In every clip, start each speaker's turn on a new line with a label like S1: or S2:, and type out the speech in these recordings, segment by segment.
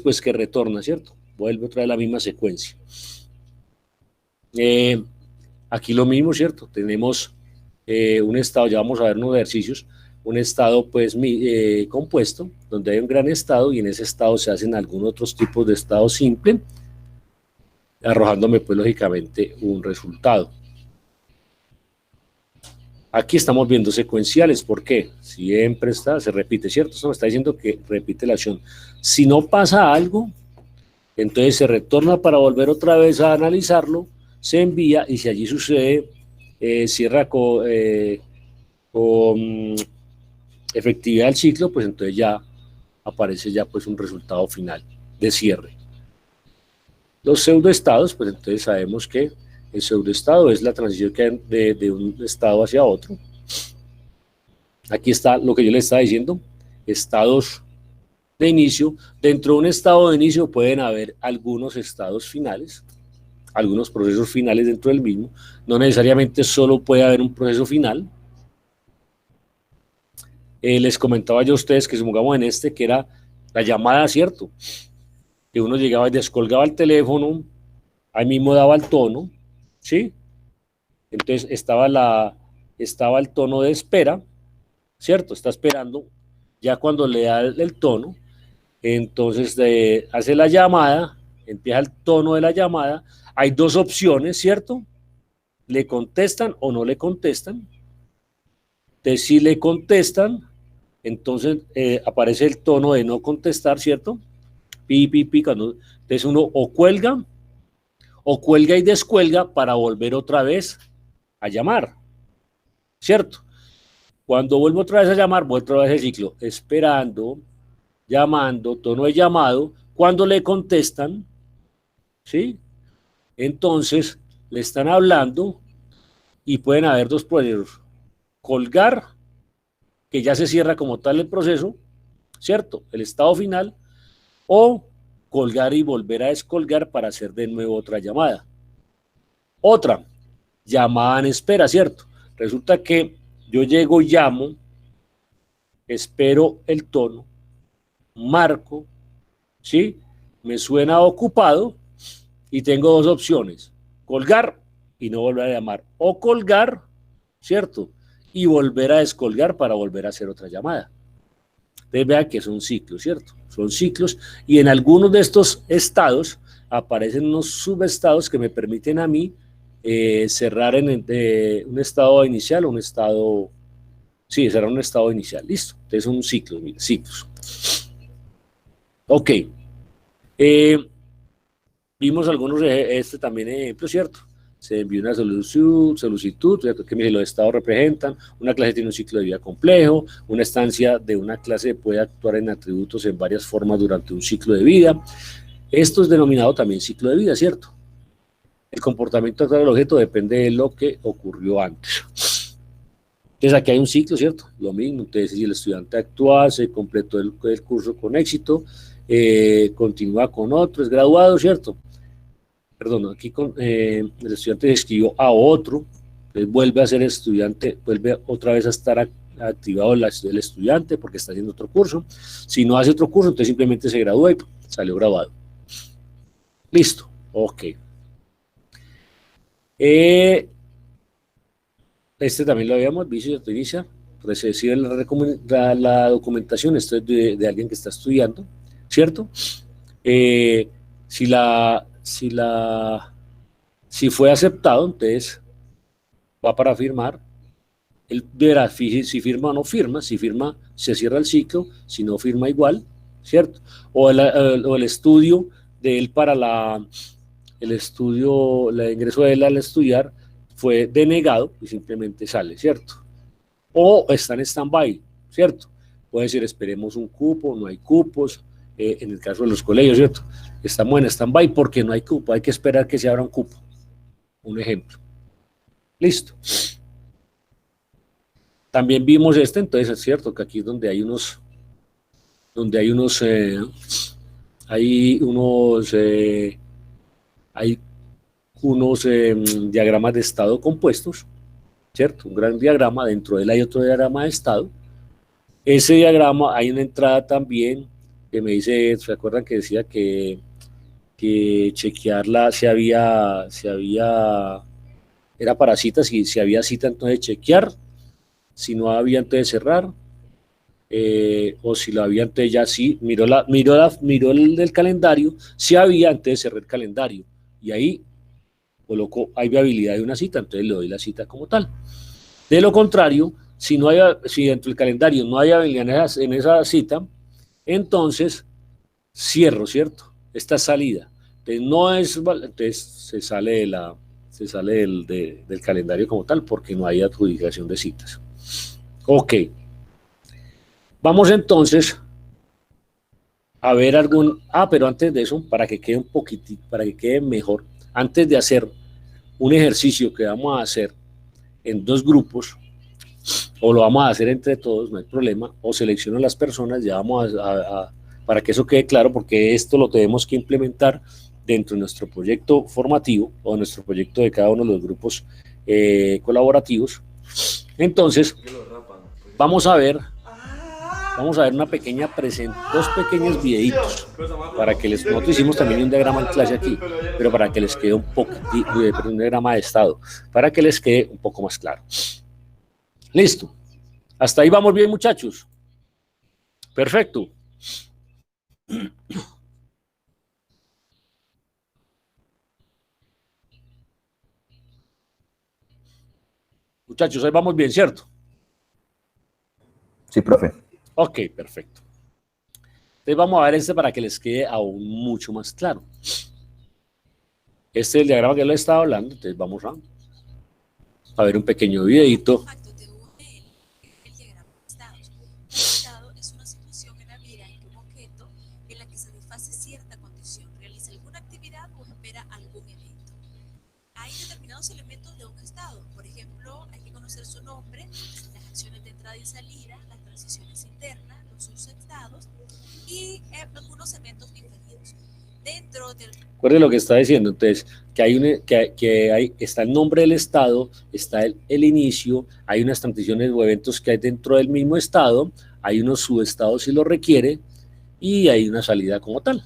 S1: pues que retorna, ¿cierto? Vuelve otra vez la misma secuencia. Aquí lo mismo, ¿cierto? Tenemos un estado, ya vamos a ver unos ejercicios, un estado pues compuesto, donde hay un gran estado y en ese estado se hacen algunos otros tipos de estado simple, arrojándome pues lógicamente un resultado. Aquí estamos viendo secuenciales, ¿por qué? Siempre se repite, ¿cierto? Eso me está diciendo que repite la acción. Si no pasa algo, entonces se retorna para volver otra vez a analizarlo, se envía y si allí sucede, cierra con efectividad del ciclo, pues entonces ya aparece ya pues un resultado final de cierre. Los pseudoestados, pues entonces sabemos que el pseudoestado es la transición que hay de un estado hacia otro. Aquí está lo que yo le estaba diciendo, estados de inicio. Dentro de un estado de inicio pueden haber algunos estados finales, algunos procesos finales dentro del mismo. No necesariamente solo puede haber un proceso final. Les comentaba yo a ustedes que supongamos en este que era la llamada, ¿cierto? Que uno llegaba y descolgaba el teléfono, ahí mismo daba el tono, ¿sí? Entonces estaba el tono de espera, ¿cierto? Está esperando, ya cuando le da el tono, entonces hace la llamada, empieza el tono de la llamada, hay dos opciones, ¿cierto? Le contestan o no le contestan. Entonces, si le contestan, entonces aparece el tono de no contestar, ¿cierto? Pi, pi, pi, entonces uno o cuelga y descuelga para volver otra vez a llamar, ¿cierto? Cuando vuelvo otra vez a llamar, vuelvo otra vez el ciclo, esperando, llamando, tono de llamado, cuando le contestan, ¿sí? Entonces le están hablando y pueden haber dos procesos, colgar, que ya se cierra como tal el proceso, ¿cierto? El estado final, o colgar y volver a descolgar para hacer de nuevo otra llamada. Otra, llamada en espera, ¿cierto? Resulta que yo llego, llamo, espero el tono, marco, ¿sí? Me suena ocupado y tengo dos opciones, colgar y no volver a llamar, o colgar, ¿cierto? Y volver a descolgar para volver a hacer otra llamada. Ustedes vean que son ciclos, ¿cierto? Son ciclos y en algunos de estos estados aparecen unos subestados que me permiten a mí cerrar en un estado inicial o un estado, sí, cerrar un estado inicial, listo. Entonces son ciclos, mira, ciclos. Ok. Vimos algunos, también ejemplo, ¿cierto? Se envió una solicitud, que los estados representan, una clase tiene un ciclo de vida complejo, una estancia de una clase puede actuar en atributos en varias formas durante un ciclo de vida. Esto es denominado también ciclo de vida, ¿cierto? El comportamiento actual del objeto depende de lo que ocurrió antes. Entonces aquí hay un ciclo, ¿cierto? Lo mismo, entonces si el estudiante actúa, se completó el curso con éxito, continúa con otro, es graduado, ¿cierto? Perdón, aquí el estudiante se inscribió a otro, entonces vuelve a ser estudiante, vuelve otra vez a estar activado el estudiante porque está haciendo otro curso. Si no hace otro curso, entonces simplemente se gradúa y salió graduado. Listo, ok. Este también lo habíamos visto, ya te inicia, recibe la documentación, esto es de alguien que está estudiando, ¿cierto? Si fue aceptado, entonces va para firmar, él verá si firma o no firma, si firma se cierra el ciclo, si no firma igual, ¿cierto? O el estudio de él para el ingreso de él al estudiar fue denegado y simplemente sale, ¿cierto? O está en stand-by, ¿cierto? Puede decir, esperemos un cupo, no hay cupos, en el caso de los colegios, ¿cierto? Estamos en stand-by porque no hay cupo, hay que esperar que se abra un cupo. Un ejemplo. Listo. También vimos entonces es cierto que aquí es donde hay unos diagramas de estado compuestos, ¿cierto? Un gran diagrama, dentro de él hay otro diagrama de estado. Ese diagrama hay una entrada también que me dice, ¿se acuerdan que decía que chequearla era para citas, si había cita entonces chequear, si no había entonces cerrar, o si lo había entonces ya sí, miró el del calendario, si había entonces cerré el calendario, y ahí coloco, hay viabilidad de una cita, entonces le doy la cita como tal. De lo contrario, si dentro del calendario no hay habilidad en esa cita, entonces cierro, ¿cierto? Esta salida. Entonces no es, entonces se sale del calendario como tal porque no hay adjudicación de citas. Ok. Vamos entonces a ver pero antes de eso, para que quede un poquitito, para que quede mejor, antes de hacer un ejercicio que vamos a hacer en dos grupos, o lo vamos a hacer entre todos, no hay problema, o selecciono las personas, ya vamos para que eso quede claro, porque esto lo tenemos que implementar dentro de nuestro proyecto formativo o nuestro proyecto de cada uno de los grupos colaborativos. Entonces, vamos a ver dos pequeños videitos para que nosotros hicimos también un diagrama en clase aquí, pero para que les quede un diagrama de estado, para que les quede un poco más claro. Listo. Hasta ahí vamos bien, muchachos. Perfecto. Muchachos, ahí vamos bien, ¿cierto?
S2: Sí, profe.
S1: Ok, perfecto. Entonces vamos a ver para que les quede aún mucho más claro. Este es el diagrama que les estaba hablando, entonces vamos a ver un pequeño videito.
S3: El diagrama de estados. Un estado es una situación en la vida en que un objeto en la que satisface cierta condición realiza alguna actividad o espera algún evento. Hay determinados elementos de un estado. Por ejemplo, hay que conocer su nombre, las acciones de entrada y salida, las transiciones internas, los subestados y algunos eventos diferidos. Dentro del...
S1: Recuerde lo que está diciendo, entonces, está el nombre del estado, está el inicio, hay unas transiciones o eventos que hay dentro del mismo estado, hay unos subestados si lo requiere, y hay una salida como tal.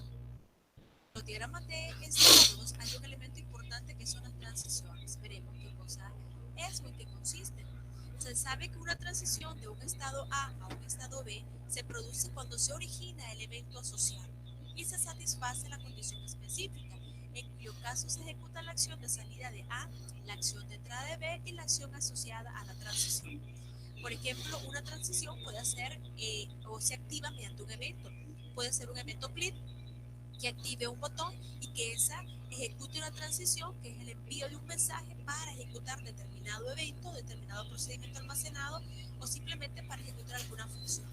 S3: Los diagramas de estados hay un elemento importante que son las transiciones. Veremos qué cosa es o en qué consiste. Se sabe que una transición de un estado A a un estado B se produce cuando se origina el evento asociado y se satisface la condición específica, en cuyo caso se ejecuta la acción de salida de A, la acción de entrada de B y la acción asociada a la transición. Por ejemplo, una transición puede hacer o se activa mediante un evento. Puede ser un evento CLID que active un botón y que esa ejecute una transición, que es el envío de un mensaje para ejecutar determinado evento, determinado procedimiento almacenado o simplemente para ejecutar alguna función.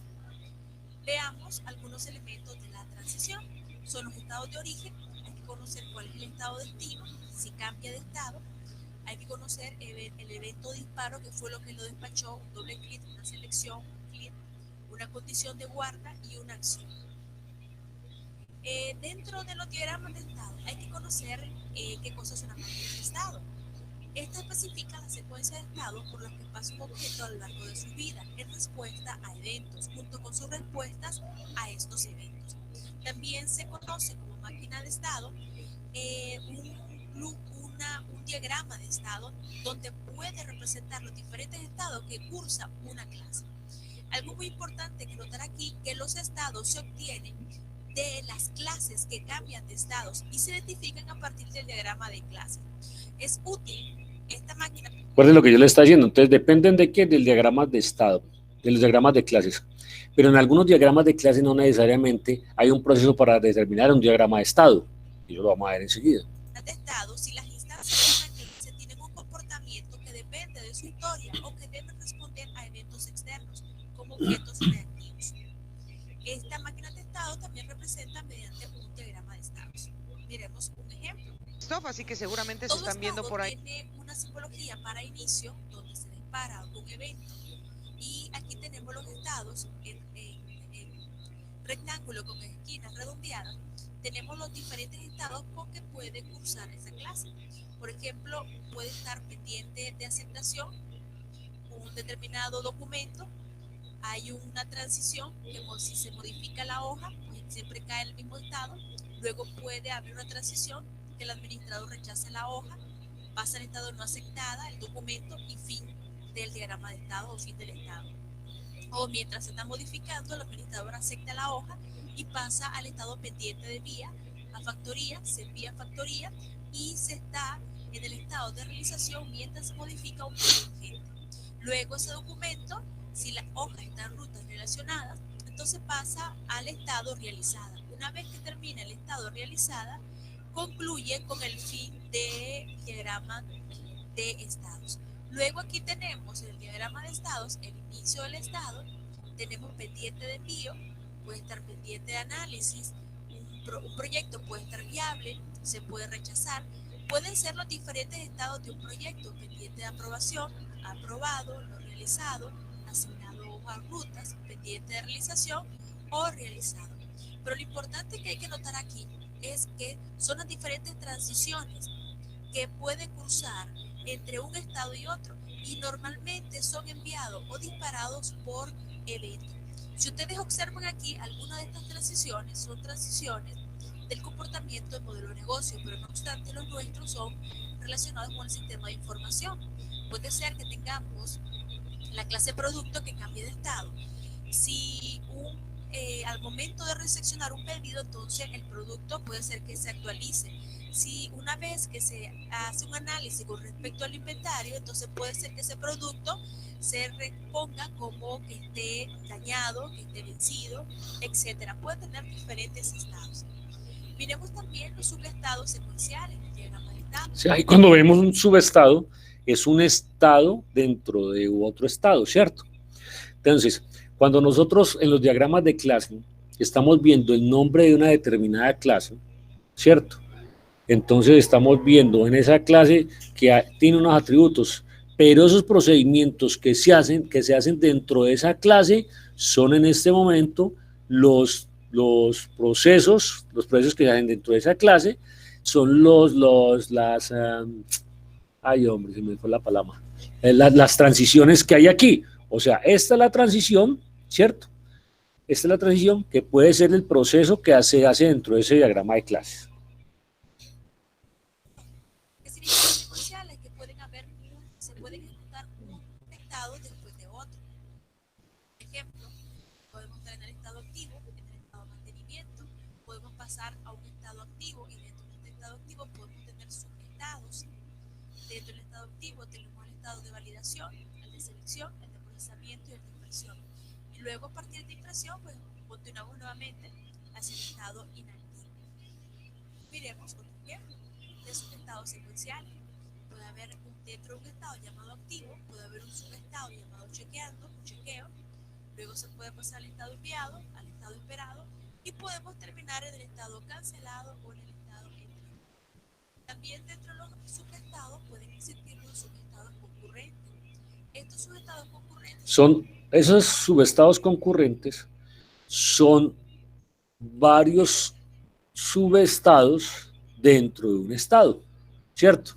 S3: Veamos algunos elementos de la transición. Son los estados de origen, hay que conocer cuál es el estado de destino, si cambia de estado, hay que conocer el evento disparo, que fue lo que lo despachó, un doble clic, una selección, un clic, una condición de guarda y una acción. Dentro de los diagramas de estado hay que conocer qué cosa es una máquina de estado. Esta especifica la secuencia de estados por los que pasa un objeto a lo largo de su vida en respuesta a eventos, junto con sus respuestas a estos eventos. También se conoce como máquina de estado un diagrama de estado donde puede representar los diferentes estados que cursa una clase. Algo muy importante que notar aquí, que los estados se obtienen de las clases que cambian de estados y se identifican a partir del diagrama de clase. Es útil esta máquina.
S1: Recuerden lo que yo le estaba diciendo, entonces dependen de qué, del diagrama de estado, de los diagramas de clases. Pero en algunos diagramas de clases no necesariamente hay un proceso para determinar un diagrama de estado. Y eso lo vamos a ver enseguida.
S3: De estado, si las instancias de una clase tienen un comportamiento que depende de su historia o que deben responder a eventos externos, como objetos reactivos. Esta máquina de estado también representa mediante un diagrama de estados. Miremos un ejemplo.
S4: Así que seguramente se están viendo por ahí.
S3: Tiene una simbología para inicio donde se dispara un evento y aquí tenemos los estados en rectángulo con esquinas redondeadas. Tenemos los diferentes estados con que puede cursar esa clase. Por ejemplo, puede estar pendiente de aceptación un determinado documento. Hay una transición que si se modifica la hoja, pues siempre cae en el mismo estado. Luego puede haber una transición que el administrador rechace la hoja, pasa al estado no aceptada, el documento y fin del diagrama de estado o fin del estado. O mientras se está modificando, el administrador acepta la hoja y pasa al estado pendiente de vía a factoría, se envía a factoría y se está en el estado de realización mientras se modifica un plan urgente. Luego ese documento, si la hoja está en rutas relacionadas, entonces pasa al estado realizada. Una vez que termina el estado realizada, concluye con el fin del diagrama de estados. Luego aquí tenemos el diagrama de estados, el inicio del estado, tenemos pendiente de envío, puede estar pendiente de análisis, un proyecto puede estar viable, se puede rechazar, pueden ser los diferentes estados de un proyecto, pendiente de aprobación, aprobado, no realizado, asignado hojas rutas, pendiente de realización o realizado. Pero lo importante que hay que notar aquí es que son las diferentes transiciones que pueden cursar entre un estado y otro y normalmente son enviados o disparados por evento. Si ustedes observan aquí, algunas de estas transiciones son transiciones del comportamiento del modelo de negocio, pero no obstante los nuestros son relacionados con el sistema de información. Puede ser que tengamos la clase producto que cambie de estado. Si al momento de recepcionar un pedido, entonces el producto puede ser que se actualice. Si una vez que se hace un análisis con respecto al inventario, entonces puede ser que ese producto se reponga como que esté dañado, que esté vencido, etcétera. Puede tener diferentes estados. Miremos también los subestados secuenciales.
S1: Sí, ahí cuando vemos un subestado, es un estado dentro de otro estado, ¿cierto? Entonces, cuando nosotros en los diagramas de clase estamos viendo el nombre de una determinada clase, ¿cierto? Entonces estamos viendo en esa clase que tiene unos atributos, pero esos procedimientos que se hacen dentro de esa clase son en este momento los procesos que se hacen dentro de esa clase, son ay hombre, se me fue la palabra, las transiciones que hay aquí. O sea, esta es la transición, ¿cierto? Esta es la transición que puede ser el proceso que se hace dentro de ese diagrama de clases.
S3: Secuenciales que pueden haber, se pueden ejecutar un estado después de otro. Por ejemplo, podemos tener el estado activo, en el estado de mantenimiento, podemos pasar a un estado activo y dentro de este estado activo podemos tener subestados. Dentro del estado activo tenemos el estado de validación, el de selección, el de procesamiento y el de impresión. Y luego a partir de impresión, pues continuamos nuevamente hacia el estado inactivo. Miremos otro ejemplo de subestados secuenciales. Puede haber dentro de un estado llamado activo, puede haber un subestado llamado chequeo, luego se puede pasar al estado enviado, al estado esperado y podemos terminar en el estado cancelado o en el estado entregado. También dentro de los subestados pueden existir los subestados concurrentes. Estos subestados concurrentes
S1: esos subestados concurrentes son varios subestados dentro de un estado, ¿cierto?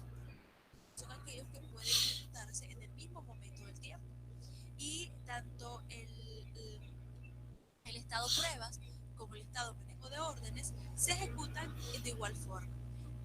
S3: Son aquellos que pueden ejecutarse en el mismo momento del tiempo. Y tanto el estado pruebas como el estado manejo de órdenes se ejecutan de igual forma.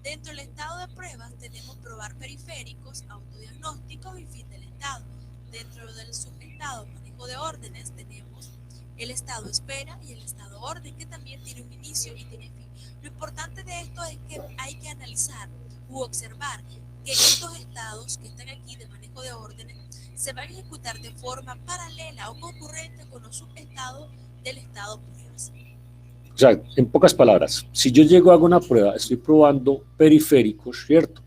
S3: Dentro del estado de pruebas tenemos probar periféricos, autodiagnósticos y fin del estado. Dentro del subestado manejo de órdenes tenemos el estado espera y el estado orden, que también tiene un inicio y tiene fin. Lo importante de esto es que hay que analizar u observar que estos estados que están aquí de manejo de órdenes se van a ejecutar de forma paralela o concurrente con los subestados del estado pruebas.
S1: O sea, en pocas palabras, si yo llego a hago una prueba, estoy probando periféricos, ¿cierto?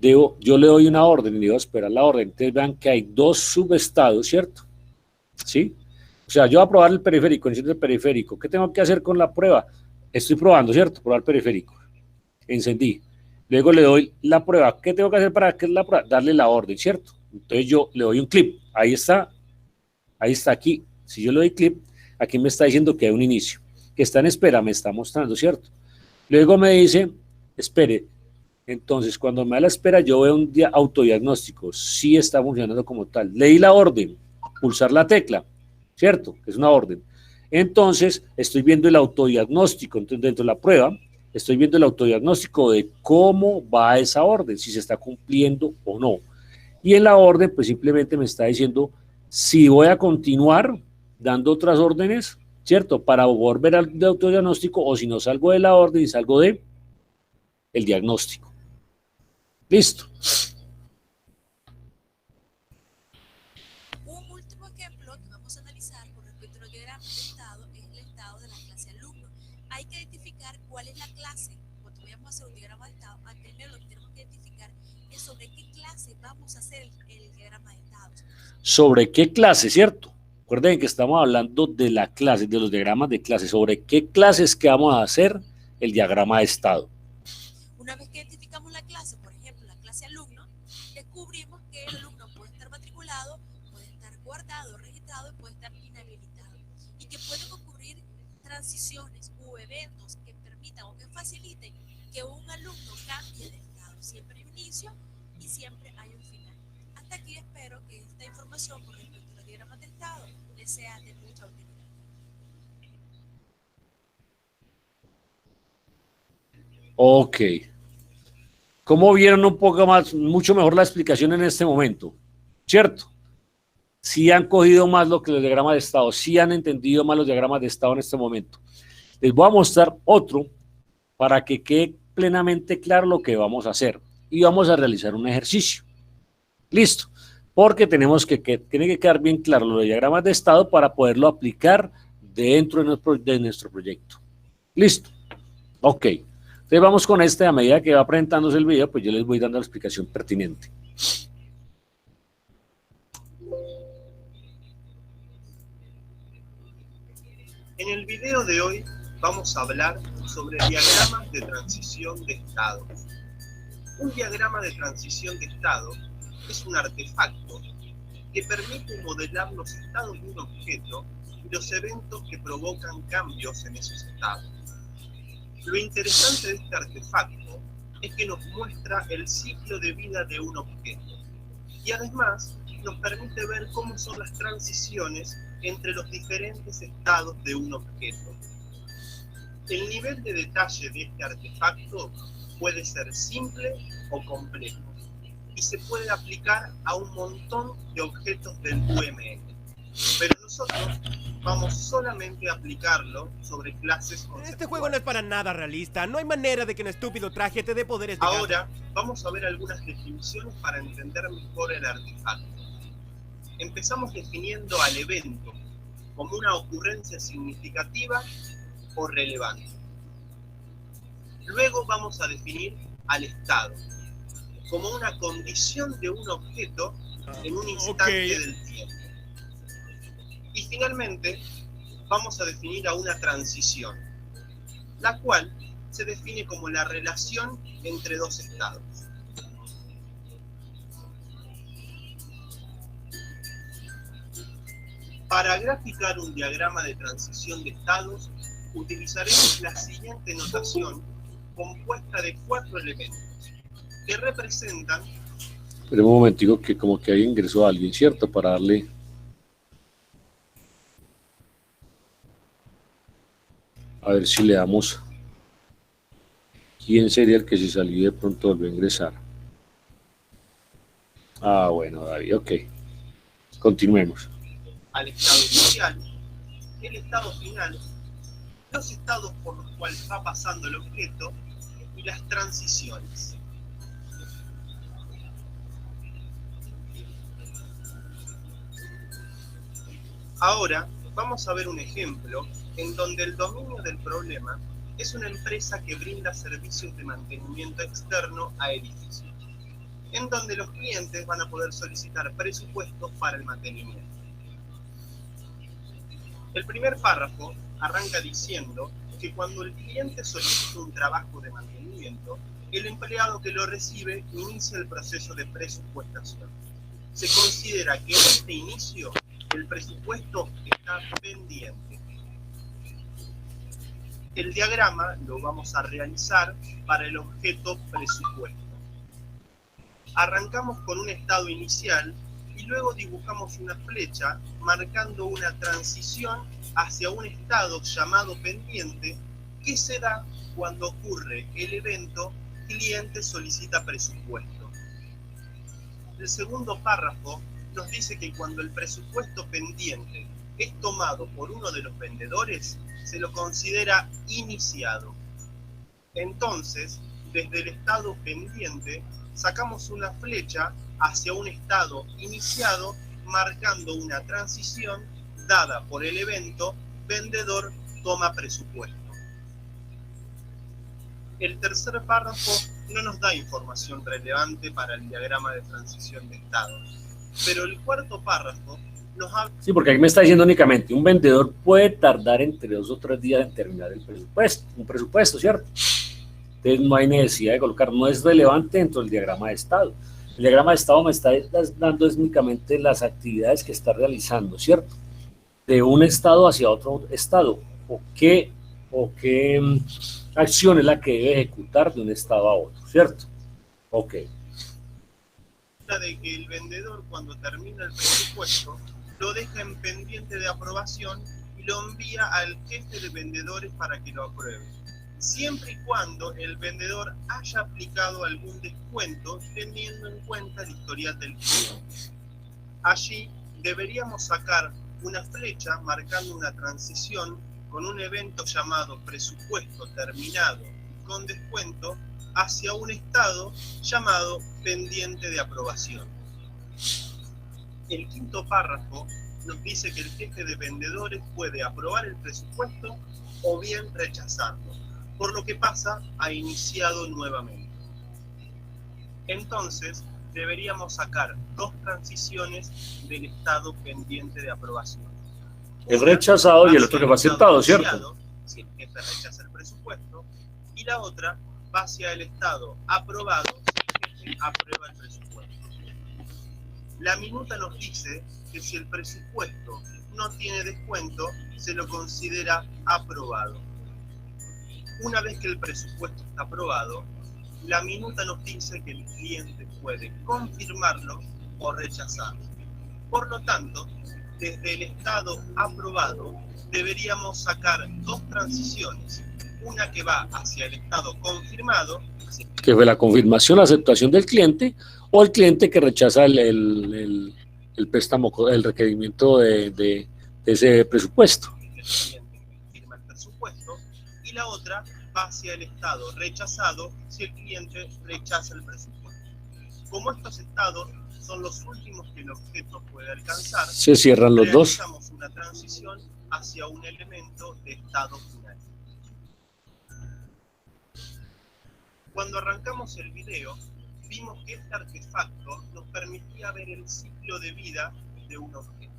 S1: Yo le doy una orden y digo esperar la orden. Entonces vean que hay dos subestados, ¿cierto? ¿Sí? O sea, yo voy a probar el periférico, enciendo el periférico. ¿Qué tengo que hacer con la prueba? Estoy probando, ¿cierto? Probar periférico. Encendí. Luego le doy la prueba. ¿Qué tengo que hacer para que la prueba? Darle la orden, ¿cierto? Entonces yo le doy un clip. Ahí está aquí. Si yo le doy clip, aquí me está diciendo que hay un inicio. Que está en espera, me está mostrando, ¿cierto? Luego me dice, espere. Entonces, cuando me da la espera, yo veo un autodiagnóstico. Sí está funcionando como tal. Leí la orden, pulsar la tecla, ¿cierto? Es una orden. Entonces, estoy viendo el autodiagnóstico. Entonces, dentro de la prueba, estoy viendo el autodiagnóstico de cómo va esa orden, si se está cumpliendo o no. Y en la orden, pues simplemente me está diciendo si voy a continuar dando otras órdenes, ¿cierto? Para volver al autodiagnóstico, o si no salgo de la orden y salgo de el diagnóstico. Listo.
S3: Un último ejemplo que vamos a analizar con respecto a los diagramas de estado es el estado de la clase alumno. Hay que identificar cuál es la clase. Cuando vayamos a hacer un diagrama de estado, primero lo que tenemos que identificar es sobre qué clase vamos a hacer el diagrama de estado.
S1: ¿Sobre qué clase, cierto? Recuerden que estamos hablando de la clase, de los diagramas de clase. ¿Sobre qué clases que vamos a hacer el diagrama de estado?
S3: Una vez que identificamos la clase, por ejemplo, la clase alumno, descubrimos que el alumno puede estar matriculado, puede estar guardado, registrado y puede estar inhabilitado. Y que pueden ocurrir transiciones u eventos que permitan o que faciliten que un alumno cambie de estado. Siempre hay un inicio y siempre hay un final. Hasta aquí espero que esta información con respecto a los diagramas de estado les sea de mucha utilidad.
S1: Ok. ¿Cómo vieron un poco más, mucho mejor la explicación en este momento? ¿Cierto? Sí han cogido más lo que los diagramas de estado, sí han entendido más los diagramas de estado en este momento. Les voy a mostrar otro para que quede plenamente claro lo que vamos a hacer. Y vamos a realizar un ejercicio. Listo. Porque tenemos tiene que quedar bien claro los diagramas de estado para poderlo aplicar dentro de nuestro proyecto. Listo. Ok. Entonces vamos con a medida que va presentándose el video, pues yo les voy dando la explicación pertinente.
S2: En el video de hoy vamos a hablar sobre diagramas de transición de estados. Un diagrama de transición de estado es un artefacto que permite modelar los estados de un objeto y los eventos que provocan cambios en esos estados. Lo interesante de este artefacto es que nos muestra el ciclo de vida de un objeto y además nos permite ver cómo son las transiciones entre los diferentes estados de un objeto. El nivel de detalle de este artefacto puede ser simple o complejo y se puede aplicar a un montón de objetos del UML, pero nosotros vamos solamente a aplicarlo sobre clases conceptuales.
S5: Este juego no es para nada realista. No hay manera de que un estúpido traje te dé poderes de
S2: Ahora vamos a ver algunas definiciones para entender mejor el artefacto. Empezamos definiendo al evento como una ocurrencia significativa o relevante. Luego vamos a definir al estado como una condición de un objeto en un instante del tiempo. Y finalmente vamos a definir a una transición, la cual se define como la relación entre dos estados. Para graficar un diagrama de transición de estados, utilizaremos la siguiente notación compuesta de 4 elementos que representan...
S1: Pero un momentico que como que ahí ingresó alguien, ¿cierto? Para darle... A ver si le damos... ¿Quién sería el que si salió de pronto volvió a ingresar? Ah, bueno, David, ok. Continuemos.
S2: Al estado inicial, el estado final, los estados por los cuales va pasando el objeto y las transiciones. Ahora vamos a ver un ejemplo en donde el dominio del problema es una empresa que brinda servicios de mantenimiento externo a edificios, en donde los clientes van a poder solicitar presupuestos para el mantenimiento. El primer párrafo arranca diciendo que cuando el cliente solicita un trabajo de mantenimiento, el empleado que lo recibe inicia el proceso de presupuestación. Se considera que en este inicio el presupuesto está pendiente. El diagrama lo vamos a realizar para el objeto presupuesto. Arrancamos con un estado inicial y luego dibujamos una flecha marcando una transición hacia un estado llamado pendiente que se da cuando ocurre el evento cliente solicita presupuesto. El segundo párrafo nos dice que cuando el presupuesto pendiente es tomado por uno de los vendedores, se lo considera iniciado. Entonces, desde el estado pendiente, sacamos una flecha hacia un estado iniciado, marcando una transición dada por el evento vendedor toma presupuesto. El tercer párrafo no nos da información relevante para el diagrama de transición de estado, pero el cuarto párrafo nos habla...
S1: Sí, porque aquí me está diciendo únicamente, un vendedor puede tardar entre 2 o 3 días en terminar el presupuesto, un presupuesto, ¿cierto? Entonces no hay necesidad de colocar, no es relevante dentro del diagrama de estado. El diagrama de estado me está dando únicamente las actividades que está realizando, ¿cierto? De un estado hacia otro estado, o qué acción es la que debe ejecutar de un estado a otro, ¿cierto? Ok.
S2: De que el vendedor, cuando termina el presupuesto, lo deja en pendiente de aprobación y lo envía al jefe de vendedores para que lo apruebe, siempre y cuando el vendedor haya aplicado algún descuento teniendo en cuenta el historial del cliente. Allí deberíamos sacar una flecha marcando una transición con un evento llamado presupuesto terminado con descuento hacia un estado llamado pendiente de aprobación. El quinto párrafo nos dice que el jefe de vendedores puede aprobar el presupuesto o bien rechazarlo, por lo que pasa a iniciado nuevamente. Entonces, deberíamos sacar 2 transiciones del estado pendiente de aprobación.
S1: El rechazado y el otro que fue aceptado, ¿cierto?
S2: Si el jefe rechaza el presupuesto, y la otra va hacia el estado aprobado si el jefe aprueba el presupuesto. La minuta nos dice que si el presupuesto no tiene descuento, se lo considera aprobado. Una vez que el presupuesto está aprobado, la minuta nos dice que el cliente puede confirmarlo o rechazarlo. Por lo tanto, desde el estado aprobado deberíamos sacar 2 transiciones, una que va hacia el estado confirmado,
S1: que fue la confirmación, la aceptación del cliente, o el cliente que rechaza el préstamo, el requerimiento de ese presupuesto.
S2: El cliente firma el presupuesto, y la otra va hacia el estado rechazado si el cliente rechaza el presupuesto. Como estos estados son los últimos que el objeto puede alcanzar,
S1: se cierran los dos.
S2: Realizamos una transición hacia un elemento de estado final. Cuando arrancamos el video, vimos que este artefacto nos permitía ver el ciclo de vida de un objeto.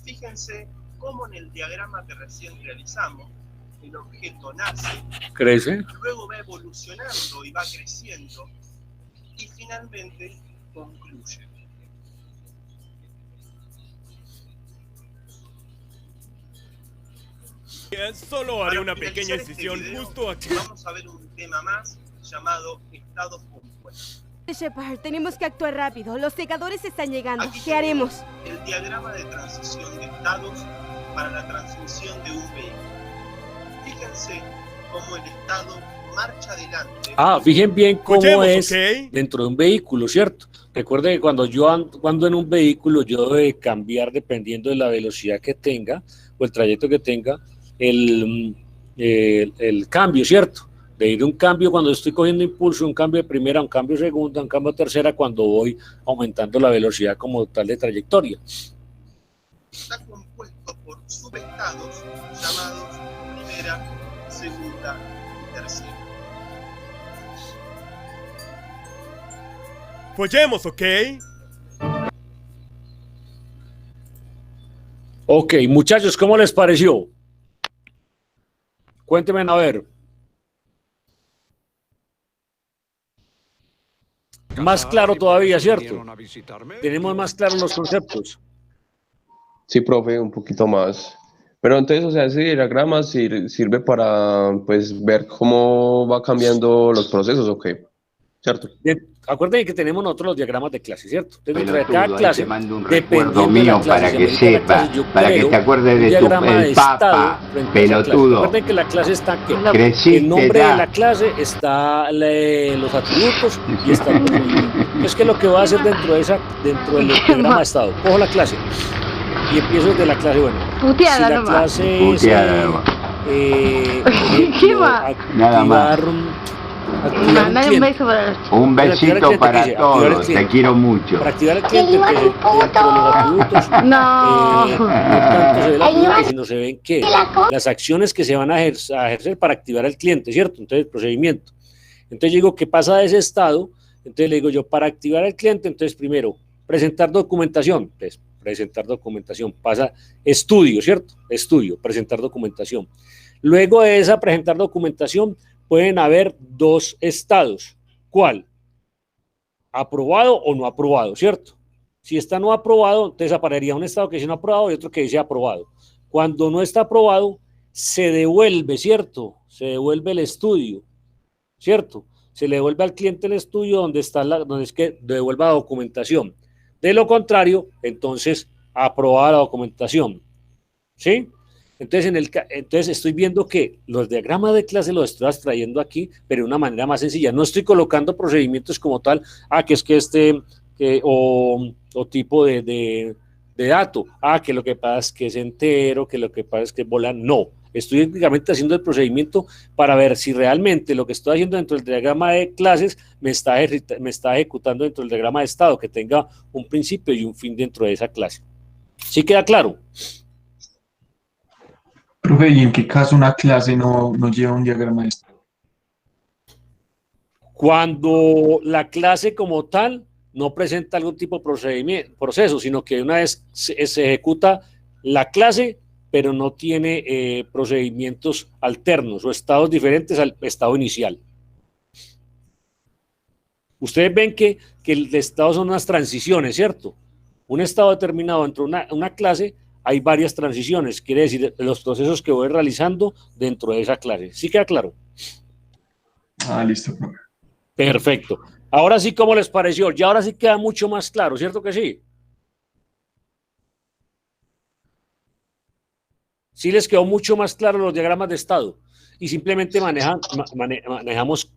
S2: Fíjense cómo en el diagrama que recién realizamos, el objeto nace,
S1: crece,
S2: luego va evolucionando y va creciendo, y finalmente concluye.
S5: Solo haré una
S2: Para
S5: pequeña
S2: finalizar
S5: incisión
S2: este video,
S5: justo aquí.
S2: vamos a ver un tema más llamado estados compuestos.
S6: Shepard, tenemos que actuar rápido. Los segadores están llegando.
S2: Aquí
S6: ¿Qué haremos?
S2: El diagrama de transición de estados para la transmisión de un vehículo. Fíjense cómo el estado marcha adelante.
S1: Fíjense bien cómo
S5: Escuchemos,
S1: es
S5: ¿ok?
S1: dentro de un vehículo, ¿cierto? Recuerde que cuando yo ando en un vehículo, yo debo de cambiar dependiendo de la velocidad que tenga o el trayecto que tenga, el cambio, ¿cierto? De ir de un cambio cuando estoy cogiendo impulso, un cambio de primera, un cambio de segunda, un cambio de tercera, cuando voy aumentando la velocidad como tal de trayectoria.
S2: Está compuesto por subestados llamados primera, segunda y tercera.
S5: Follemos, ¿ok?
S1: Ok, muchachos, ¿cómo les pareció? Cuéntenme a ver. Más claro todavía, ¿cierto? Tenemos más claros los conceptos.
S7: Sí, profe, un poquito más. Pero entonces, o sea, ese diagrama sirve para, pues, ver cómo va cambiando los procesos, ¿o qué? ¿Cierto?
S1: acuérdense que tenemos nosotros los diagramas de clase, ¿cierto? Entonces, dentro de
S8: Pelotudo,
S1: cada clase,
S8: te mando un
S1: dependiendo
S8: recuerdo
S1: de la
S8: mío
S1: clase,
S8: para
S1: si
S8: que
S1: amerita la
S8: sepa,
S1: clase, yo
S8: para que
S1: creo
S8: te acuerdes
S1: un
S8: de
S1: diagrama de
S8: el
S1: estado
S8: Papa,
S1: frente a esa clase.
S8: pelotudo.
S1: Recuerden que la clase está ¿qué?
S8: Creciste
S1: El nombre
S8: ya.
S1: de la clase está los atributos y está el procedimiento. Entonces, ¿qué es lo que voy a hacer dentro del diagrama de estado? Cojo la clase y empiezo desde la clase, bueno,
S9: Puteada
S1: si la
S9: nomás.
S1: clase es
S8: Puteada nomás.
S9: ¿Qué más?
S8: Nada más.
S1: activar un
S9: Mandale un
S1: cliente.
S9: beso para los chicos.
S8: Un
S1: Para activar el
S8: besito
S1: cliente, ¿qué
S8: para
S1: dice? Activar el
S8: todos, te
S1: cliente.
S8: quiero mucho.
S1: Para activar el cliente, entonces, dentro de los atributos,
S9: No.
S1: no tanto se ve la cliente, sino se ven que las acciones que se van a ejercer para activar el cliente, ¿cierto? Entonces, el procedimiento. Entonces, yo digo, ¿qué pasa de ese estado? Entonces, le digo yo, para activar el cliente, entonces, primero, presentar documentación. Entonces, presentar documentación. Pasa estudio, ¿cierto? Estudio, presentar documentación. Luego de esa presentar documentación, pueden haber dos estados. ¿Cuál? Aprobado o no aprobado, ¿cierto? Si está no aprobado, entonces aparecería un estado que dice no aprobado y otro que dice aprobado. Cuando no está aprobado, se devuelve, ¿cierto? Se devuelve el estudio, ¿cierto? Se le devuelve al cliente el estudio donde es que devuelva la documentación. De lo contrario, entonces, aprobada la documentación, ¿sí? Entonces estoy viendo que los diagramas de clase los estoy extrayendo aquí, pero de una manera más sencilla. No estoy colocando procedimientos como tal, que es que o tipo de dato, que lo que pasa es que es entero, que lo que pasa es que es bola. No, estoy únicamente haciendo el procedimiento para ver si realmente lo que estoy haciendo dentro del diagrama de clases me está ejecutando dentro del diagrama de estado, que tenga un principio y un fin dentro de esa clase. ¿Sí queda claro?
S10: Profe, ¿y en qué caso una clase no lleva un diagrama de estado?
S1: Cuando la clase como tal no presenta algún tipo de proceso, sino que una vez se ejecuta la clase, pero no tiene procedimientos alternos o estados diferentes al estado inicial. Ustedes ven que el estado son unas transiciones, ¿cierto? Un estado determinado dentro de una clase, hay varias transiciones, quiere decir los procesos que voy realizando dentro de esa clase. ¿Sí queda claro?
S10: Listo, profe.
S1: Perfecto. Ahora sí, ¿cómo les pareció? Ya ahora sí queda mucho más claro, ¿cierto que sí? Sí les quedó mucho más claro los diagramas de estado y simplemente manejamos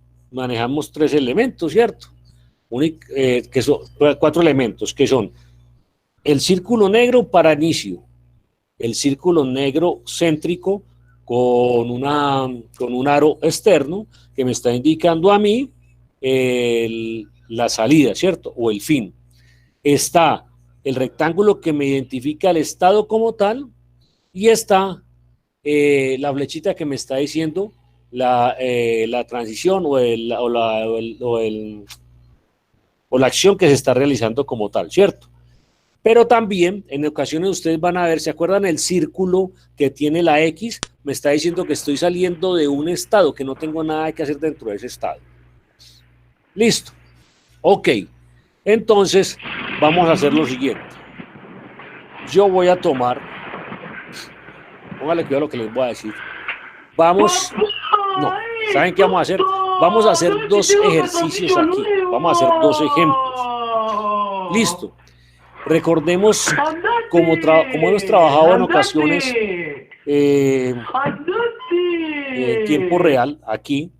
S1: tres elementos, ¿cierto? Que son 4 elementos, que son el círculo negro para inicio, el círculo negro céntrico con un aro externo que me está indicando a mí la salida, ¿cierto? O el fin. Está el rectángulo que me identifica el estado como tal y está la flechita que me está diciendo la transición o la acción que se está realizando como tal, ¿cierto? Pero también en ocasiones ustedes van a ver, ¿se acuerdan el círculo que tiene la X? Me está diciendo que estoy saliendo de un estado, que no tengo nada que hacer dentro de ese estado. Listo. Ok. Entonces, vamos a hacer lo siguiente. Yo voy a tomar, póngale cuidado a lo que les voy a decir. ¿Saben qué vamos a hacer? Vamos a hacer 2 ejercicios aquí. Vamos a hacer 2 ejemplos. Listo. Recordemos como hemos trabajado en ocasiones en tiempo real aquí,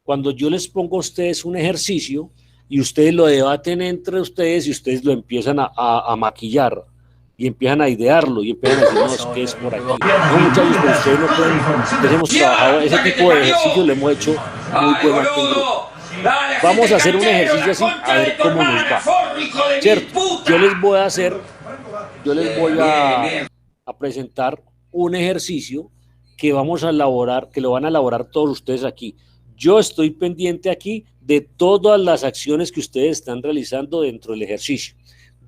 S1: cuando yo les pongo a ustedes un ejercicio y ustedes lo debaten entre ustedes y ustedes lo empiezan a maquillar y empiezan a idearlo y empiezan a decir, no, es que es por aquí. No, muchachos, pero ustedes no pueden. Entonces hemos trabajado ese tipo de ejercicio, lo hemos hecho muy bueno aquí en grupo. Vamos a hacer un ejercicio así, a ver cómo nos va. ¿Cierto? Yo les voy a presentar un ejercicio que vamos a elaborar, que lo van a elaborar todos ustedes aquí. Yo estoy pendiente aquí de todas las acciones que ustedes están realizando dentro del ejercicio.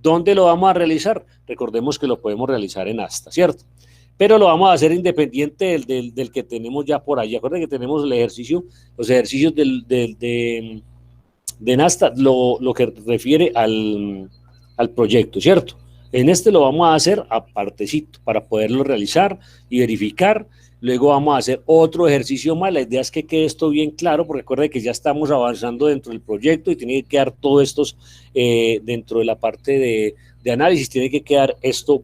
S1: ¿Dónde lo vamos a realizar? Recordemos que lo podemos realizar en Asta, ¿cierto? Pero lo vamos a hacer independiente del que tenemos ya por ahí. Acuérdense que tenemos los ejercicios de Nasta, lo que refiere al proyecto, ¿cierto? En este lo vamos a hacer apartecito para poderlo realizar y verificar luego vamos a hacer otro ejercicio más. La idea es que quede esto bien claro, porque recuerde que ya estamos avanzando dentro del proyecto y tiene que quedar todo esto dentro de la parte de análisis, tiene que quedar esto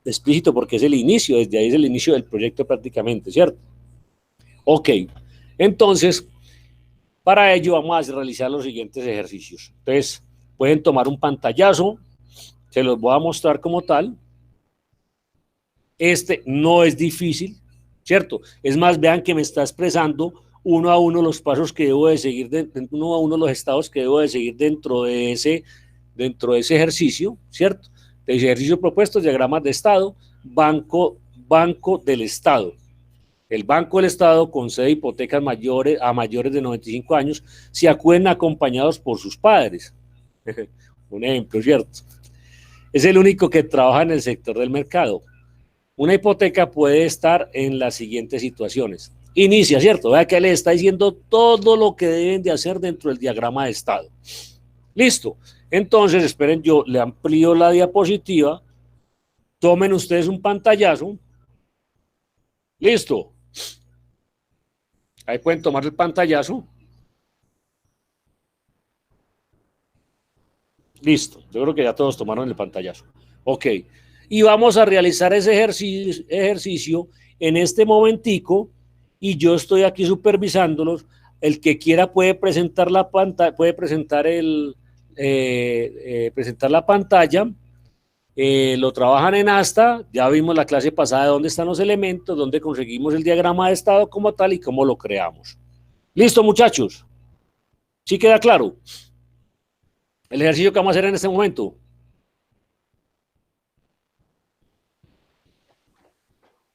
S1: explícito porque es el inicio, desde ahí es el inicio del proyecto prácticamente, ¿cierto? Ok, entonces, para ello vamos a realizar los siguientes ejercicios. Entonces, pueden tomar un pantallazo, se los voy a mostrar como tal. Este no es difícil, ¿cierto? Es más, vean que me está expresando uno a uno los pasos que debo de seguir, uno a uno los estados que debo de seguir dentro de ese ejercicio, ¿cierto? El ejercicio propuesto, diagramas de estado, banco del estado. El Banco del Estado concede hipotecas a mayores de 95 años si acuden acompañados por sus padres. Un ejemplo, ¿cierto? Es el único que trabaja en el sector del mercado. Una hipoteca puede estar en las siguientes situaciones. Inicia, ¿cierto? Vea que le está diciendo todo lo que deben de hacer dentro del diagrama de estado. Listo. Entonces, esperen, yo le amplío la diapositiva. Tomen ustedes un pantallazo. Listo. Ahí pueden tomar el pantallazo. Listo. Yo creo que ya todos tomaron el pantallazo. Ok. Y vamos a realizar ese ejercicio en este momentico y yo estoy aquí supervisándolos. El que quiera puede presentar la pantalla, puede presentar presentar la pantalla. Lo trabajan en ASTA, ya vimos la clase pasada de dónde están los elementos, dónde conseguimos el diagrama de estado como tal y cómo lo creamos. ¿Listo, muchachos? ¿Sí queda claro? El ejercicio que vamos a hacer en este momento.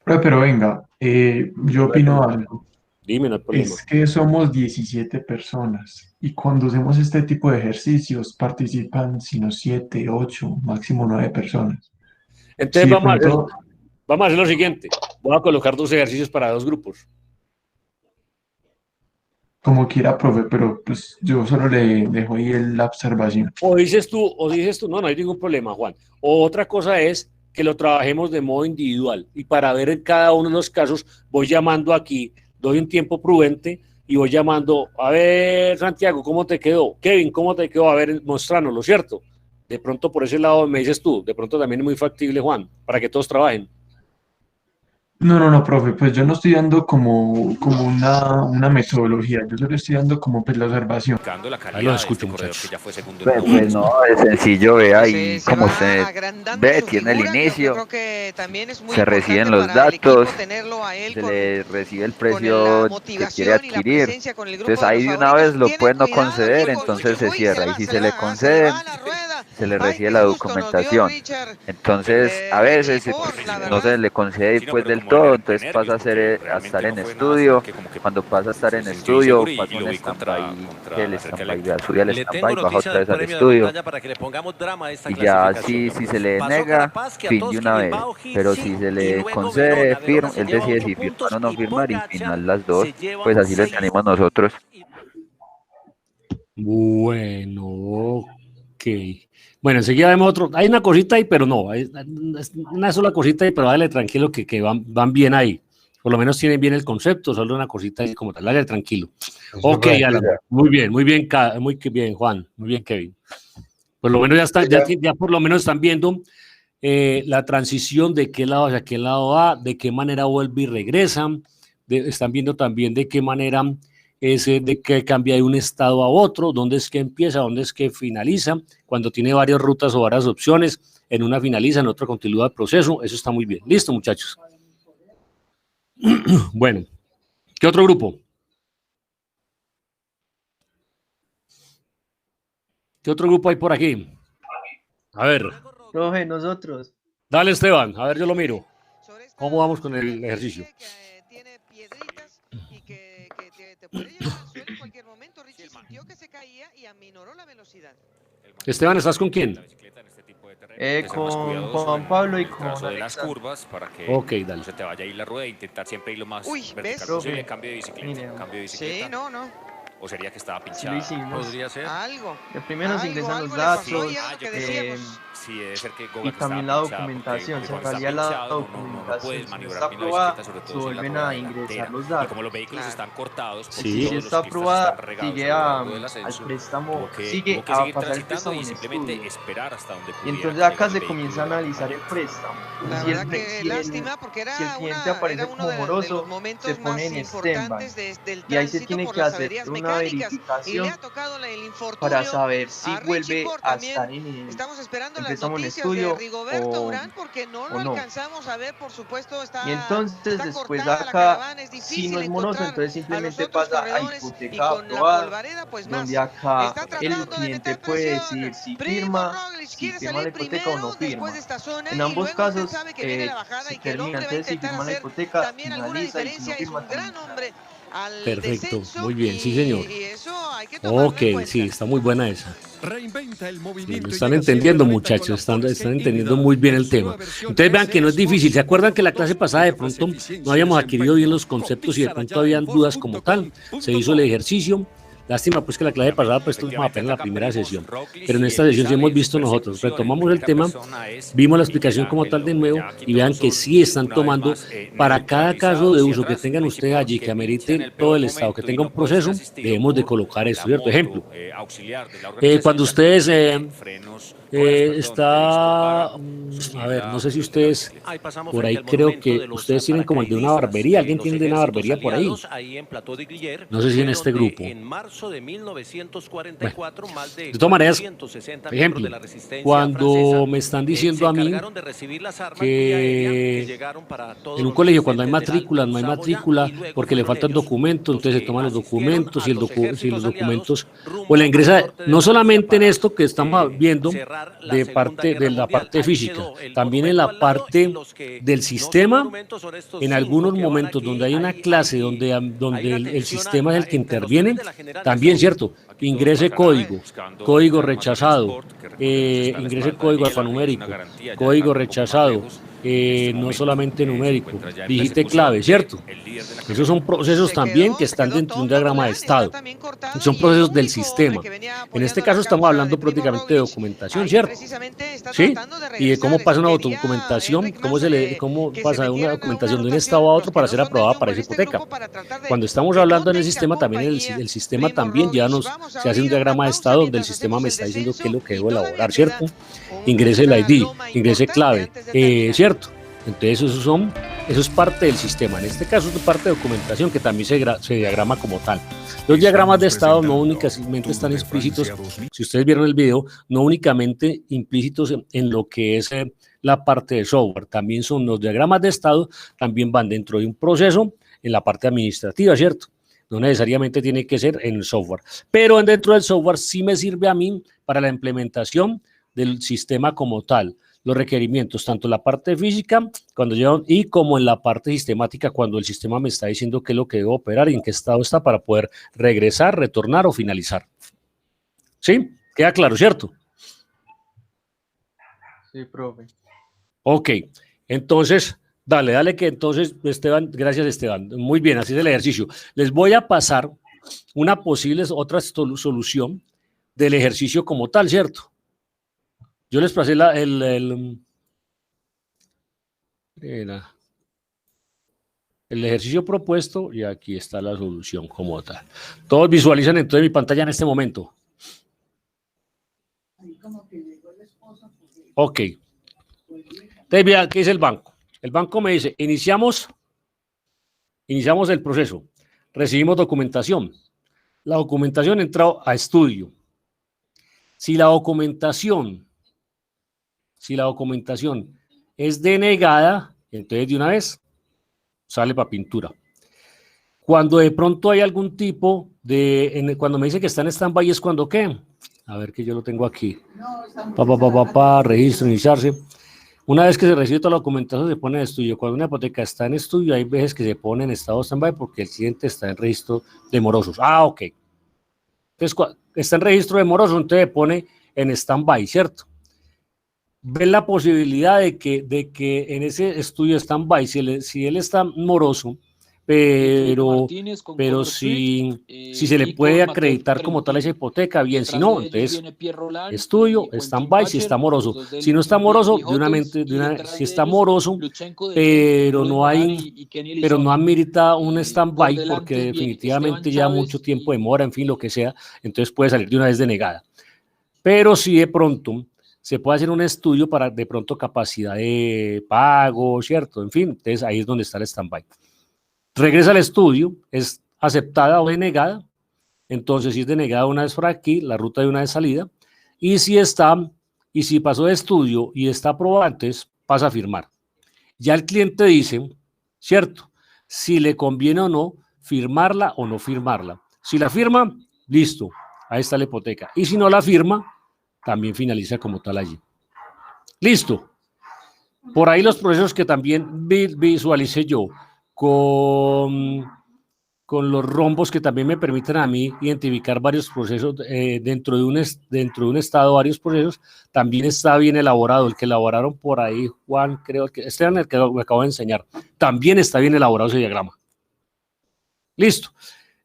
S10: Pero venga, yo opino algo.
S1: Dime, no hay problema.
S10: Es que somos 17 personas y cuando hacemos este tipo de ejercicios participan sino 7, 8, máximo 9 personas.
S1: Entonces
S10: Sí, de
S1: vamos a
S10: pronto,
S1: hacer lo siguiente. Voy a colocar 2 ejercicios para 2 grupos.
S10: como quiera, profe, pero pues yo solo le dejo ahí la observación.
S1: O dices tú, no hay ningún problema, Juan. O otra cosa es que lo trabajemos de modo individual y para ver en cada uno de los casos voy llamando aquí, doy un tiempo prudente y voy llamando, a ver, Santiago, ¿cómo te quedó? Kevin, ¿cómo te quedó? A ver, mostrándolo, ¿cierto? De pronto por ese lado me dices tú, de pronto también es muy factible, Juan, para que todos trabajen.
S10: No, profe, pues yo no estoy dando como una metodología, yo solo estoy dando como pues la observación.
S1: Ahí los escucho, muchachos.
S8: Pues no, es sencillo, ve ahí
S4: Se
S8: como
S4: va
S8: se
S4: agrandando
S8: ve,
S4: su
S8: tiene el
S4: figura, que
S8: inicio,
S4: yo creo que también es muy
S8: se reciben
S4: importante
S8: los
S4: para el equipo
S8: datos,
S4: tenerlo a él
S8: se
S4: con-
S8: le recibe el
S4: con la
S8: precio que quiere
S4: motivación y la
S8: adquirir.
S4: presencia con el grupo
S8: Entonces
S4: de
S8: ahí
S4: los
S8: de una
S4: favoritos.
S8: vez lo
S4: Tiene
S8: pueden no
S4: cuidado,
S8: conceder,
S4: Diego,
S8: entonces se
S4: uy,
S8: cierra. Y si se le
S4: va
S8: concede,
S4: la rueda.
S8: se le
S4: Ay,
S8: recibe
S4: qué
S8: la
S4: susto nos dio
S8: documentación.
S4: Richard.
S8: Entonces, a veces
S4: Mejor, la
S8: no
S4: verdad.
S8: se le concede pues del todo, entonces pasa a estar en estudio. Cuando pasa a estar en estudio, pasa un stand-by, que el stand-by sube al stand-by, baja otra vez al estudio. Y ya si se le nega, fin de una vez. Pero si se le concede, él decide si firmar o no firmar y final las dos. Pues así lo tenemos nosotros.
S1: Bueno, ok. Bueno, enseguida vemos otro. Hay una cosita ahí, pero no. Hay una sola cosita ahí, pero dale tranquilo que van bien ahí. Por lo menos tienen bien el concepto, solo una cosita ahí como tal. Dale tranquilo. Ok, Alan. Muy bien, muy bien, Juan. Muy bien, Kevin. Por lo menos ya por lo menos están viendo la transición de qué lado hacia qué lado va, de qué manera vuelve y regresa. Están viendo también de qué manera de que cambia de un estado a otro, dónde es que empieza, dónde es que finaliza, cuando tiene varias rutas o varias opciones, en una finaliza, en otra continúa el proceso, eso está muy bien. Listo, muchachos. Bueno, ¿qué otro grupo? ¿Qué otro grupo hay por aquí? A ver.
S11: Profe, nosotros.
S1: Dale, Esteban, a ver, yo lo miro. ¿Cómo vamos con el ejercicio?
S4: Tiene piedritas y que te puede llegar al suelo en cualquier momento. Richie sintió que se caía y aminoró la velocidad.
S1: Esteban, ¿estás con quién?
S11: Con Juan Pablo y con
S12: de las curvas para que
S1: ok, dale.
S12: no se te vaya a ir la rueda e intentar siempre ir lo más
S4: Uy,
S12: vertical
S4: ¿ves?
S12: posible. Cambio de bicicleta.
S4: Sí, no.
S12: ¿O sería que estaba
S11: Sí
S12: pinchada?
S11: lo hicimos.
S12: Podría ser.
S4: Algo.
S11: Primero se ingresan
S4: algo
S11: los
S4: le pasó
S11: datos,
S4: y es lo que decíamos.
S12: Sí, debe ser que Goga
S11: y
S12: que
S11: también
S12: estaba
S11: la
S12: pinchada,
S11: documentación.
S12: porque
S11: Se
S12: cuando está
S11: varía la
S12: pinchado, no
S11: documentación.
S12: puedes
S11: Si no
S12: maniobrar
S11: está
S12: bien la
S11: aprobada,
S12: bicicleta, sobre
S11: se
S12: todo si es la
S11: vuelven
S12: rueda
S11: a
S12: delantera.
S11: ingresar los
S12: Y
S11: datos.
S12: como los vehículos están cortados, porque
S11: Si
S12: todos los
S11: está
S12: ciclistas
S11: aprobada,
S12: están regados
S11: sigue
S12: a lo largo del
S11: al
S12: ascenso,
S11: préstamo,
S12: tuvo que
S11: sigue a
S12: seguir
S11: pasar el
S12: transitando
S11: préstamo
S12: y
S11: en
S12: simplemente
S11: estudio.
S12: esperar hasta donde
S11: Y
S12: pudiera
S11: entonces
S12: llegar
S11: acá
S12: el
S11: se
S12: vehículo
S11: comienza a
S12: del
S11: analizar el
S12: acompañante.
S11: préstamo.
S4: La
S11: Si
S4: verdad
S11: el,
S4: que
S11: si el,
S4: lástima porque
S11: si el
S4: era
S11: cliente
S4: era
S11: aparece
S4: uno
S11: como
S4: de los
S11: moroso, se
S4: momentos
S11: pone
S4: más
S11: en
S4: importantes
S11: stand-by.
S4: del
S11: Y ahí se
S4: tránsito
S11: tiene
S4: por
S11: que
S4: las
S11: hacer
S4: averías
S11: una
S4: mecánicas y le
S11: verificación
S4: ha tocado el
S11: para
S4: infortunio
S11: saber si
S4: a Richie
S11: vuelve
S4: Port.
S11: a
S4: También
S11: estar en
S4: estamos esperando
S11: el
S4: las
S11: préstamo en
S4: noticias de
S11: estudio
S4: Rigoberto Urán porque no lo
S11: o no.
S4: alcanzamos a ver, por supuesto,
S11: Y
S4: está
S11: entonces después
S4: cortada la
S11: acá,
S4: caravana, es
S11: si no
S4: difícil
S11: es moroso,
S4: encontrar
S11: entonces
S4: a los
S11: simplemente
S4: otros
S11: pasa a
S4: corredores y
S11: hipoteca
S4: con la
S11: aprobada,
S4: polvareda pues
S11: donde
S4: más.
S11: acá
S4: Está
S11: el
S4: tratando de
S11: cliente
S4: meter
S11: puede
S4: presión.
S11: decidir si
S4: Primo
S11: firma,
S4: Roglic
S11: si
S4: quiere
S11: firma la
S4: salir
S11: hipoteca o
S4: primero
S11: no
S4: después
S11: firma.
S4: de esta zona
S11: En
S4: y
S11: ambos
S4: luego usted
S11: casos
S4: sabe que viene la bajada
S11: se
S4: y que el
S11: termina,
S4: hombre va a
S11: entonces si
S4: intentar
S11: firma la
S4: hacer
S11: hipoteca,
S4: también alguna
S11: finaliza y si no
S4: diferencia, es
S11: firma
S4: un gran
S11: también.
S4: hombre al
S1: Perfecto,
S4: descenso
S1: muy bien, sí señor.
S4: y eso hay que tomarlo
S1: Ok,
S4: en cuenta.
S1: sí, está muy buena esa.
S13: Reinventa el
S1: Sí,
S13: movimiento
S1: lo
S13: y
S1: están
S13: llega
S1: entendiendo,
S13: siempre a la meta con
S1: muchachos,
S13: la
S1: están
S13: Forestkey
S1: entendiendo
S13: híbrida
S1: muy bien
S13: en
S1: el
S13: su
S1: tema.
S13: nueva versión
S1: Entonces vean que no es
S13: SS
S1: difícil. ¿Se acuerdan que la clase
S13: 2.2
S1: pasada de
S13: porque ofrece
S1: pronto
S13: eficiencia
S1: no
S13: y
S1: habíamos adquirido bien
S13: desempeño?
S1: los conceptos y de
S13: Cotízala
S1: pronto
S13: ya en
S1: habían dudas como tal? Se hizo el
S13: Ford.com.co.
S1: ejercicio. Lástima pues que la clase pasada pues tuvimos apenas la primera sesión. Pero en esta
S12: el que
S1: sesión sí
S12: sabe
S1: hemos
S12: en su
S1: visto nosotros.
S12: persecución en
S1: Retomamos el
S12: primera
S1: tema,
S12: persona es
S1: vimos la
S12: Miguel
S1: explicación como
S12: Ángel
S1: tal de
S12: López.
S1: nuevo
S12: Ya aquí
S1: y vean
S12: todos
S1: que
S12: son
S1: sí están
S12: una vez
S1: tomando
S12: más
S1: para cada caso de
S12: neutralizados y
S1: uso que
S12: atrás
S1: tengan
S12: Richie
S1: ustedes
S12: Port
S1: allí
S12: que
S1: que
S12: pincha en
S1: amerite
S12: el
S1: todo
S12: peor
S1: el estado, que
S12: momento y
S1: tenga
S12: no
S1: un
S12: puede ser
S1: proceso,
S12: asistido
S1: debemos de
S12: por
S1: colocar esto,
S12: la
S1: ¿cierto?
S12: moto
S1: Ejemplo,
S12: auxiliar de la organización
S1: cuando
S12: ya que no
S1: ustedes
S12: tiene frenos, ruedas, perdón, de disco para
S1: a
S12: sostener
S1: ver,
S12: la
S1: no sé si
S12: movimiento de la
S1: ustedes,
S12: bicicleta. Ahí pasamos
S1: por
S12: frente
S1: ahí
S12: al
S1: creo
S12: monumento
S1: que
S12: de los
S1: ustedes tienen como el de una
S12: paracaidistas
S1: barbería,
S12: de
S1: alguien
S12: los
S1: tiene de una
S12: ejércitos
S1: barbería por ahí,
S12: aliados ahí en Plateau de Guillier.
S1: no sé si
S12: Fue
S1: en este
S12: donde
S1: grupo.
S12: en marzo de
S1: Bueno,
S12: 1944 más de
S1: de todas maneras,
S12: 460
S1: por
S12: miembros de
S1: ejemplo,
S12: la resistencia
S1: cuando
S12: francesa
S1: me están
S12: se
S1: diciendo a mí
S12: encargaron de recibir las armas vía aérea que
S1: que
S12: llegaron para todos
S1: en un
S12: los
S1: colegio cuando hay
S12: resistentes del
S1: matrícula,
S12: Alto
S1: no hay
S12: Saboya
S1: matrícula
S12: y luego
S1: porque le
S12: fueron
S1: faltan
S12: ellos
S1: documentos,
S12: los
S1: entonces se
S12: que
S1: toman los
S12: asistieron
S1: documentos
S12: a
S1: y
S12: los
S1: si los
S12: ejércitos aliados
S1: documentos o la
S12: rumbo al
S1: ingresa,
S12: norte de
S1: no
S12: Francia
S1: solamente en
S12: para
S1: esto que estamos viendo
S12: cerrar la Segunda
S1: de
S12: Guerra
S1: la
S12: Mundial.
S1: parte
S12: Ahí
S1: física,
S12: quedó el
S1: también en
S12: monumento
S1: la
S12: al lado y
S1: parte
S12: los que
S1: del
S12: no son
S1: sistema,
S12: monumentos son estos
S1: en
S12: 5
S1: algunos
S12: que van
S1: momentos donde
S12: aquí.
S1: hay una clase donde,
S12: Hay
S1: donde
S12: una
S1: el
S12: tensión
S1: sistema es el que
S12: entre los trenes
S1: interviene,
S12: de la General
S1: también,
S12: Ozón.
S1: ¿cierto?
S12: Aquí todos
S1: Ingrese
S12: pasarán
S1: código,
S12: buscando
S1: código
S12: el arma Rich
S1: rechazado,
S12: Sport, que recordemos está a la
S1: ingrese
S12: espalda de
S1: código
S12: Miguel Ángel, es una
S1: alfanumérico,
S12: garantía ya
S1: código
S12: estando un poco más
S1: rechazado,
S12: lejos en este
S1: no
S12: momento.
S1: solamente
S12: Se
S1: numérico,
S12: encuentra ya en
S1: digite
S12: persecución
S1: clave, ¿cierto?
S12: el líder de la
S1: Esos son procesos
S4: Se
S1: también que
S4: quedó
S1: están dentro de un
S4: Tom
S1: diagrama de
S4: Dumoulin, está
S1: estado.
S4: también cortado
S1: Son
S4: y el
S1: procesos del
S4: único hombre
S1: sistema.
S4: que venía
S1: En este
S4: apoyando
S1: caso
S4: la
S1: estamos
S4: causa
S1: hablando
S4: de Primo
S1: prácticamente de
S4: Roglic.
S1: documentación,
S4: Ahí
S1: ¿cierto?
S4: precisamente está
S1: ¿Sí?
S4: tratando de
S1: Y de cómo
S4: regresar.
S1: pasa una
S4: Quería
S1: documentación,
S4: Enric Mas
S1: cómo
S4: que se
S1: pasa una
S4: metieran a una
S1: documentación de un estado a
S4: rotación los
S1: otro
S4: que
S1: para
S4: no
S1: ser
S4: son del
S1: aprobada
S4: jumbo
S1: para
S4: en
S1: esa
S4: este
S1: hipoteca.
S4: grupo para tratar
S1: Cuando estamos
S4: de
S1: hablando
S4: no
S1: en el
S4: tenga
S1: sistema, también
S4: compañía
S1: el sistema
S4: Primo
S1: también ya
S4: Roglic.
S1: nos
S4: Vamos
S1: se
S4: a
S1: hace un
S4: ir a una
S1: diagrama de
S4: pausa
S1: estado donde el
S4: mientras
S1: sistema
S4: hacemos
S1: me
S4: el
S1: está diciendo qué es
S4: descenso
S1: lo que
S4: y
S1: debo
S4: todavía
S1: elaborar,
S4: queda
S1: ¿cierto? Ingrese el
S4: esta
S1: ID,
S4: loma
S1: ingrese
S4: importante
S1: clave,
S4: antes de terminar.
S1: ¿cierto? Entonces eso es parte del sistema. En este caso es parte de documentación que también se diagrama como tal. Los diagramas de estado no únicamente están explícitos, si ustedes vieron el video, no únicamente implícitos en lo que es la parte de software, también son los diagramas de estado, también van dentro de un proceso en la parte administrativa, ¿cierto? No necesariamente tiene que ser en el software, pero dentro del software sí me sirve a mí para la implementación del sistema como tal, los requerimientos, tanto en la parte física cuando llevan, y como en la parte sistemática cuando el sistema me está diciendo qué es lo que debo operar y en qué estado está para poder regresar, retornar o finalizar. ¿Sí? ¿Queda claro, cierto?
S11: Sí, profe.
S1: Ok, entonces, dale que entonces, Esteban, gracias Esteban, muy bien, así es el ejercicio. Les voy a pasar una posible, otra solución del ejercicio como tal, ¿cierto? Yo les pasé el ejercicio propuesto y aquí está la solución como tal. Todos visualizan entonces mi pantalla en este momento. Ok. Entonces, vean, ¿qué dice el banco? El banco me dice, iniciamos el proceso, recibimos documentación. La documentación entró a estudio. Si la documentación es denegada, entonces de una vez sale para pintura. Cuando de pronto hay algún tipo cuando me dice que está en stand-by es cuando ¿qué? A ver que yo lo tengo aquí. Registro, iniciarse. Una vez que se recibe toda la documentación se pone en estudio. Cuando una hipoteca está en estudio hay veces que se pone en estado stand-by porque el cliente está en registro de morosos. Ah, ok. Entonces, está en registro de morosos, entonces pone en stand-by, ¿cierto? Ven la posibilidad de que en ese estudio stand-by, si él está moroso, pero,
S13: Martínez con
S1: pero
S13: Color
S1: si
S13: Tweet,
S1: se le
S13: y
S1: puede
S13: con Mateo
S1: acreditar como tal esa hipoteca, bien, si no,
S13: Detrás de ellos
S1: entonces
S13: viene Pierre Roland
S1: estudio,
S13: y Quentin
S1: stand-by si está
S13: Pacher, los
S1: moroso.
S13: dos
S1: Si no está
S13: del
S1: moroso,
S13: DNB Hotels, y detrás
S1: si
S13: de
S1: está
S13: ellos
S1: moroso,
S13: Luchenko de Yen,
S1: pero
S13: Rubén
S1: no
S13: Morán
S1: hay,
S13: y Kenny
S1: pero no
S13: Elizondo.
S1: amerita un
S13: Por
S1: stand-by porque
S13: delante viene Esteban
S1: definitivamente lleva mucho
S13: Chávez
S1: tiempo de
S13: y
S1: mora, en fin, lo que sea, entonces puede salir de una vez denegada. Pero si de pronto se puede hacer un estudio para de pronto capacidad de pago, ¿cierto? En fin, entonces ahí es donde está el stand-by. Regresa al estudio, es aceptada o denegada, entonces si es denegada una vez por aquí, la ruta de una vez salida, y si pasó de estudio y está aprobada, entonces pasa a firmar. Ya el cliente dice, ¿cierto? Si le conviene o no firmarla o no firmarla. Si la firma, listo, ahí está la hipoteca. Y si no la firma, también finaliza como tal allí. Listo. Por ahí los procesos que también visualicé yo con los rombos que también me permiten a mí identificar varios procesos dentro de un estado, varios procesos, también está bien elaborado. El que elaboraron por ahí, Juan, creo que este era el que me acabo de enseñar, también está bien elaborado ese diagrama. Listo.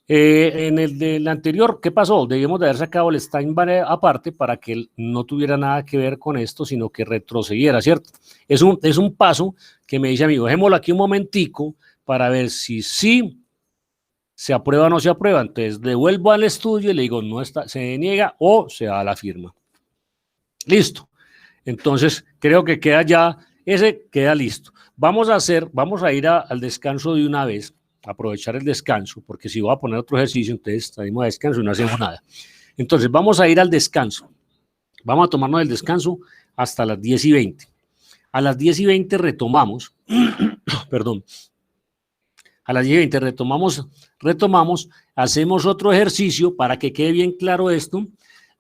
S1: En el del anterior, ¿qué pasó? Debíamos de haber sacado el stand-by aparte para que no tuviera nada que ver con esto, sino que retrocediera, ¿cierto? Es un paso que me dice, amigo, dejémoslo aquí un momentico para ver si sí se aprueba o no se aprueba. Entonces devuelvo al estudio y le digo, no está, se deniega o se da la firma. Listo. Entonces creo que queda ya, ese queda listo. Vamos a ir al descanso de una vez, aprovechar el descanso, porque si voy a poner otro ejercicio, entonces salimos a descanso y no hacemos nada. Entonces vamos a ir al descanso. Vamos a tomarnos el descanso hasta las 10:20. A las 10:20 retomamos, perdón, a las 10:20 retomamos, hacemos otro ejercicio para que quede bien claro esto.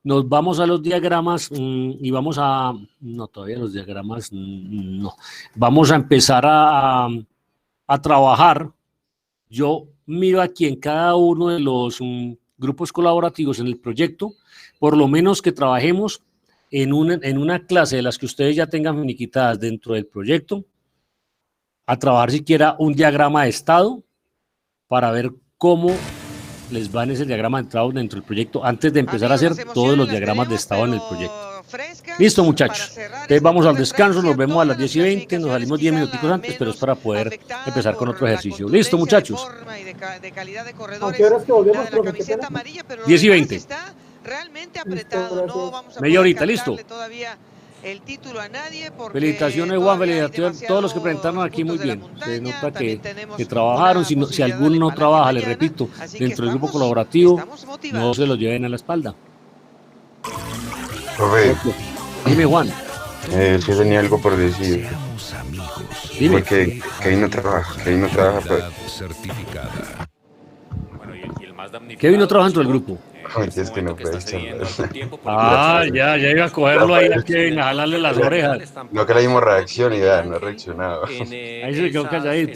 S1: Nos vamos a los diagramas y vamos a, no, todavía los diagramas, no. Vamos a empezar a trabajar. Yo miro aquí en cada uno de los grupos colaborativos en el proyecto, por lo menos que trabajemos en una clase de las que ustedes ya tengan finiquitadas dentro del proyecto, a trabajar siquiera un diagrama de estado para ver cómo les va en ese diagrama de estado dentro del proyecto antes de empezar a hacer todos los diagramas de estado en el proyecto. Listo, muchachos. Entonces vamos al descanso, nos vemos a las 10:20, nos salimos 10 minuticos antes, pero es para poder empezar con otro ejercicio. Listo, muchachos.
S14: ¿A qué horas que volvemos, profe?
S1: 10:20.
S4: Realmente apretado, no vamos a
S1: media horita, listo.
S4: todavía el título a nadie porque
S1: felicitaciones, Juan, felicitaciones a todos los que presentaron aquí muy bien. Se nota que trabajaron, si alguno no trabaja, les repito, dentro del grupo colaborativo, no se lo lleven a la espalda.
S15: Profe,
S1: dime, Juan.
S15: Sí tenía algo por decir.
S1: Dime.
S15: Porque Kevin no trabaja, pues.
S1: Kevin no trabaja dentro del grupo.
S15: Ay, es que no puede ser.
S1: Ya iba a cogerlo ahí a Kevin, a jalarle las orejas.
S15: No que le dimos reacción y ya, no ha reaccionado.
S1: Ahí se quedó calladito.